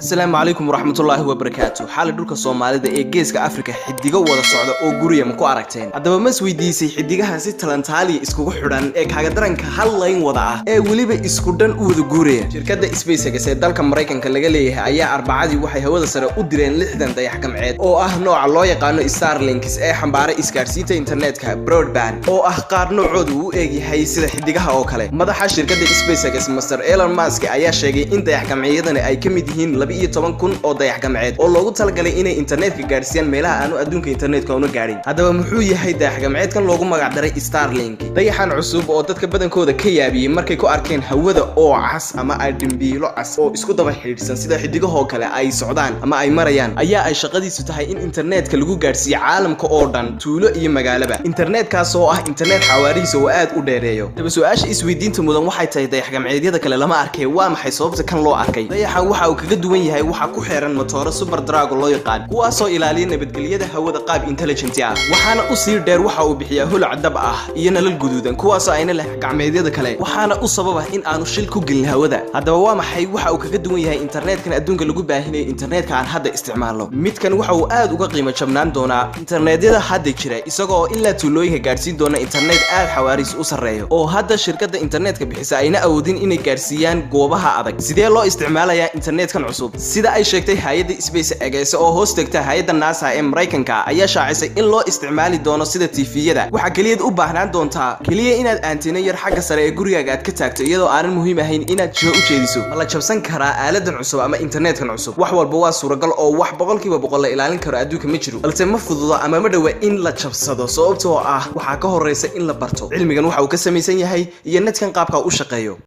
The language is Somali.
السلام عليكم ورحمة الله وبركاته. حال دولك الصومالية ee geeska Afrika xidiga wada socda oo guriga ma ku aragteen. Haddaba ma isweydiisay xidigaha si talantaali iskugu xidhan ee kaaga daranka hal line wada ah ee waliba isku dhan u wada guuraya. Shirkadda SpaceX ee dalka Mareykanka laga leeyahay ayaa Arbacadii waxay hawada sare u direen 60 dayax gacmeed oo ah nooca loo yaqaano Starlink ee xambaara isgaarsiinta internetka broadband oo ah qaar noocoodu u eegyahay sida xidigaha oo kale. Madaxa shirkadda SpaceX Mr. Elon Musk ayaa sheegay in dayax gacmeedani ay ka mid yihiin 12,000 oo dayax gacmeed oo loogu talagalay inay internetka gaarsiiyaan meelaha aanu adduunka internetka una gaarin. Haddaba muxuu yahay dayax gacmeedkan loogu magac daray Starlink? Dayaxan cusub oo dadka badankooda ka yaabiyay markay ku arkeen hawada oo cas ama ay dhimbiilo cas oo isku daba xiriirsan sida xidigahoo kale ay socdaan ama ay marayaan ayaa ay shaqadiisu tahay in internetka lagu gaarsiiyo caalamka oo dhan, tuulo iyo magaalaba. Internetkaas oo ah internet xawaarihiisa oo aad u dheereeyo. Haddaba su'aasha isweydiinta mudan waxay tahay dayax gacmeedyada kale lama arkay, waa maxay sababta kan loo arkay? Dayaxan waxa uu kaga duwan yahay waxa ku xeeran matooro super drago loo yaqaan kuwaasoo ilaaliya nabadgelyada hawada qaab intelligent ah, waxaana u sii dheer waxa uu bixiyaa holac dab ah iyo nalal guduudan kuwaasoo ayna leh gacmeedyada kale, waxaana u sababa in aanu shil ku gelin hawada. Haddaba waa maxay waxa uu kaga duwan yahay internetkan adduunka lagu baahinayo internetka aan hadda isticmaalno? Midkan waxa uu aad uga qiimo jabnaan doonaa internetyada hadda jira isagoo ilaa tuulooyinka gaarsiin doona internet aad xawaariis u sareeyo oo hadda shirkadda internetka bixisa ayna awoodin inay gaarsiiyaan goobaha adag. Sidee loo isticmaalayaa internetkan cusub? Sida ay sheegtay hay'adda SpaceX oo hoos tagta hay'adda NASA ee Mareykanka ayaa shaacisay in loo isticmaali doono sida TV-yada. Waxa kaliya u baahnaan doontaa kaliya inaad antena yar xagga sare ee gurigaaga aad ka taagto iyadoo aanan muhiim ahayn inaad jiho u jeediso. Ma la jabsan karaa aaladan cusub ama internetkan cusub? Wax walba waa suuragal oo wax boqolkiiba boqol la ilaalin karo adduunka ma jiro, balse ma fududa ama ma dhawa in la jabsado sababtoo ah waxa ka horeysa in la barto cilmigan waxa uu ka samaysan yahay iyo netkan qaabka u shaqeeyo.